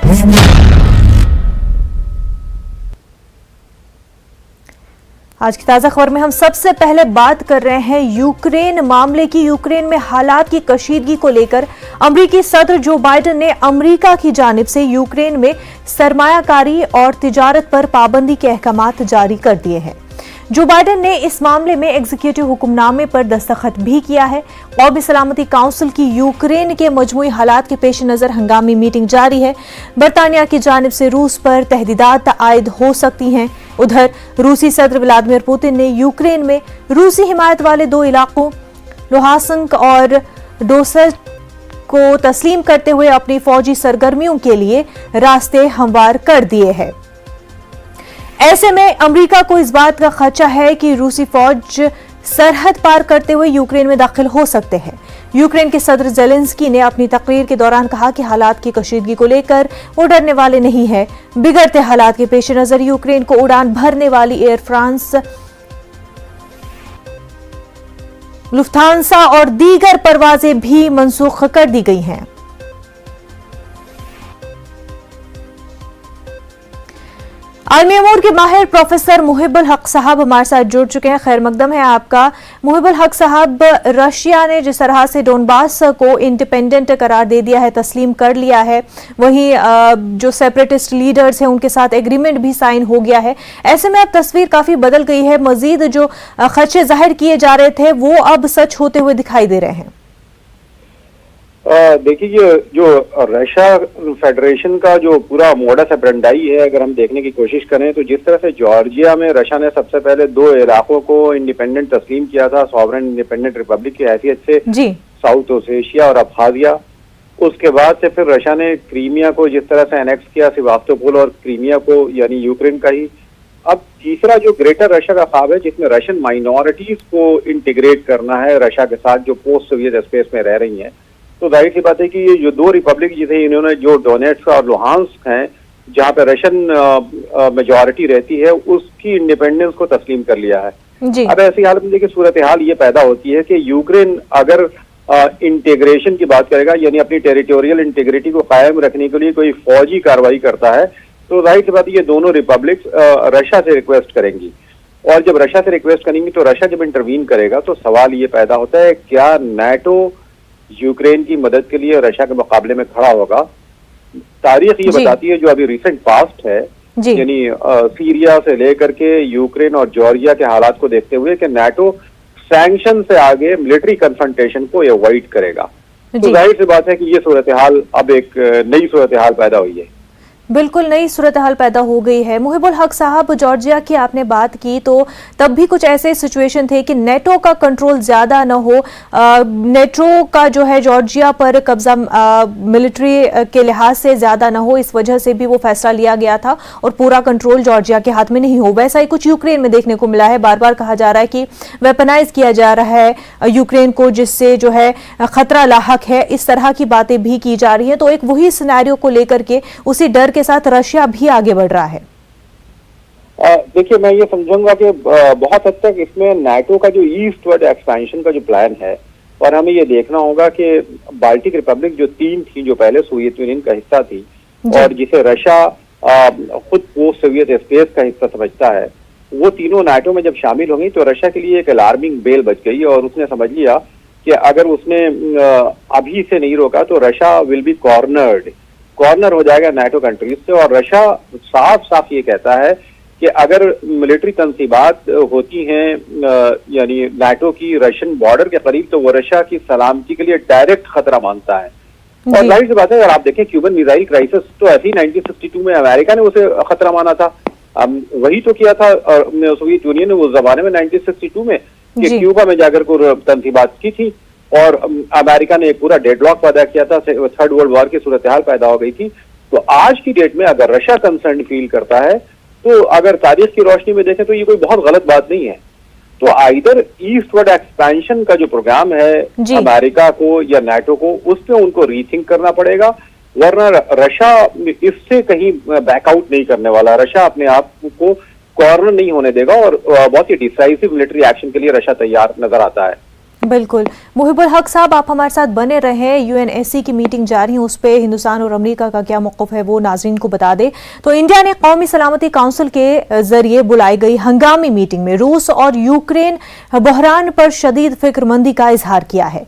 आज की ताजा खबर में हम सबसे पहले बात कर रहे हैं यूक्रेन मामले की। यूक्रेन में हालात की कशीदगी को लेकर अमेरिकी सदर जो बाइडेन ने अमेरिका की जानिब से यूक्रेन में सरमायाकारी और तिजारत पर पाबंदी के अहकामात जारी कर दिए हैं। जो बाइडेन ने इस मामले में एग्जीक्यूटिव हुक्मनामे पर दस्तखत भी किया है। कौमी सलामती काउंसिल की यूक्रेन के मजमूई हालात के पेश नजर हंगामी मीटिंग जारी है। बरतानिया की जानिब से रूस पर तहदीदात आयद हो सकती हैं। उधर रूसी सदर व्लादिमीर पुतिन ने यूक्रेन में रूसी हिमायत वाले 2 इलाकों लुहांस्क और डोनेत्स्क को तस्लीम करते हुए अपनी फौजी सरगर्मियों के लिए रास्ते हमवार कर दिए हैं। ऐसे में अमेरिका को इस बात का खदशा है कि रूसी फौज सरहद पार करते हुए यूक्रेन में दाखिल हो सकते हैं। यूक्रेन के सदर ज़ेलेंस्की ने अपनी तकरीर के दौरान कहा कि हालात की कशीदगी को लेकर वो डरने वाले नहीं है। बिगड़ते हालात के पेश नजर यूक्रेन को उड़ान भरने वाली एयर फ्रांस, लुफ्थांसा और दीगर परवाजें भी मनसूख कर दी गई हैं। आलमी अमूर के माहिर प्रोफेसर मुहिबुल हक साहब हमारे साथ जुड़ चुके हैं। खैर मकदम है आपका। मुहिबुल हक साहब, रशिया ने जिस तरह से डोनबास को इंडिपेंडेंट करार दे दिया है, तस्लीम कर लिया है, वहीं जो सेपरेटिस्ट लीडर्स हैं उनके साथ एग्रीमेंट भी साइन हो गया है। ऐसे में अब तस्वीर काफी बदल गई है। मजीद जो खदशे जाहिर किए जा रहे थे वो अब सच होते हुए दिखाई दे रहे हैं। देखिए, जो रशिया फेडरेशन का जो पूरा मोडस ऑपरेंडी है, अगर हम देखने की कोशिश करें तो जिस तरह से जॉर्जिया में रशिया ने सबसे पहले 2 इलाकों को इंडिपेंडेंट तस्लीम किया था सॉवरेन इंडिपेंडेंट रिपब्लिक की हैसियत से, साउथ ओसेशिया और अब्खाजिया। उसके बाद से फिर रशिया ने क्रीमिया को जिस तरह से एनेक्स किया, सेवास्तोपोल और क्रीमिया को, यानी यूक्रेन का ही। अब तीसरा जो ग्रेटर रशिया का ख्वाब है जिसमें रशियन माइनॉरिटीज को इंटीग्रेट करना है रशिया के साथ, जो पोस्ट सोवियत स्पेस में रह रही हैं। तो जाहिर सी बात है कि ये जो 2 रिपब्लिक थे, इन्होंने जो डोनेट्स्क और लुहांस्क हैं जहाँ पे रशियन मेजॉरिटी रहती है, उसकी इंडिपेंडेंस को तस्लीम कर लिया है। अब ऐसी हालत में देखिए सूरत हाल ये पैदा होती है कि यूक्रेन अगर इंटीग्रेशन की बात करेगा, यानी अपनी टेरिटोरियल इंटीग्रिटी को कायम रखने के लिए कोई फौजी कार्रवाई करता है, तो जाहिर सी बात है ये दोनों रिपब्लिक रशिया से रिक्वेस्ट करेंगी। और जब रशिया से रिक्वेस्ट करेंगी तो रशिया जब इंटरवीन करेगा तो सवाल ये पैदा होता है, क्या नाटो यूक्रेन की मदद के लिए रशिया के मुकाबले में खड़ा होगा? तारीख ये बताती है, जो अभी रिसेंट पास्ट है, यानी सीरिया से लेकर के यूक्रेन और जॉर्जिया के हालात को देखते हुए, कि नाटो सैंक्शन से आगे मिलिट्री कन्फ्रंटेशन को अवॉइड करेगा। तो जाहिर सी बात है कि ये सूरत हाल, अब एक नई सूरत हाल पैदा हुई है। बिल्कुल नई सूरत हाल पैदा हो गई है। मुहिबुल हक साहब, जॉर्जिया की आपने बात की तो तब भी कुछ ऐसे सिचुएशन थे कि नेटो का कंट्रोल ज्यादा न हो, नेटो का जो है जॉर्जिया पर कब्जा मिलिट्री के लिहाज से ज्यादा न हो, इस वजह से भी वो फैसला लिया गया था और पूरा कंट्रोल जॉर्जिया के हाथ में नहीं हो। वैसा ही कुछ यूक्रेन में देखने को मिला है। बार बार कहा जा रहा है कि वेपनाइज किया जा रहा है यूक्रेन को, जिससे जो है खतरा लाहक है। इस तरह की बातें भी की जा रही है। तो एक वही सिनेरियो को लेकर के, उसी डर के साथ रशिया भी आगे बढ़ रहा है। देखिए, मैं ये समझूंगा कि बहुत हद तक इसमें नाटो का जो ईस्टवर्ड एक्सपेंशन का जो प्लान है, और हमें ये देखना होगा कि बाल्टिक रिपब्लिक जो 3 थी, जो पहले सोवियत यूनियन का हिस्सा थी और जिसे रशिया खुद पोस्ट सोवियत स्पेस का हिस्सा समझता है, वो तीनों नाटो में जब शामिल हो गई तो रशिया के लिए एक अलार्मिंग बेल बज गई और उसने समझ लिया कि अगर उसने अभी से नहीं रोका तो रशिया विल बी कॉर्नर हो जाएगा नाटो कंट्रीज से। और रशिया साफ साफ ये कहता है कि अगर मिलिट्री तनसीबात होती हैं यानी नाटो की रशियन बॉर्डर के करीब, तो वो रशिया की सलामती के लिए डायरेक्ट खतरा मानता है। और जाहिर सी बात है, अगर आप देखें क्यूबन मिसाइल क्राइसिस, तो ऐसे ही 1962 में अमेरिका ने उसे खतरा माना था। वही तो किया था सोवियत यूनियन ने उस जमाने में 1962 में, कि क्यूबा में जाकर को तनसीबात की थी और अमेरिका ने एक पूरा डेडलॉक पैदा किया था, 3rd वर्ल्ड वॉर की सूरत हाल पैदा हो गई थी। तो आज की डेट में अगर रशिया कंसर्न फील करता है, तो अगर तारीख की रोशनी में देखें तो ये कोई बहुत गलत बात नहीं है। तो आइदर ईस्टवर्ड एक्सपेंशन का जो प्रोग्राम है अमेरिका को या नाटो को, उस पे उनको रीथिंक करना पड़ेगा, वरना रशिया इससे कहीं बैकआउट नहीं करने वाला। रशिया अपने आप को कॉर्नर नहीं होने देगा और बहुत ही डिसाइसिव मिलिट्री एक्शन के लिए रशिया तैयार नजर आता है। बिल्कुल। मुहिबुल हक साहब, आप हमारे साथ बने रहे। यूएनएससी की मीटिंग जारी है, उस पे हिंदुस्तान और अमेरिका का क्या मौक़िफ़ है वो नाज़रीन को बता दें। तो इंडिया ने कौमी सलामती काउंसिल के जरिए बुलाई गई हंगामी मीटिंग में रूस और यूक्रेन बहरान पर शदीद फिक्रमंदी का इजहार किया है।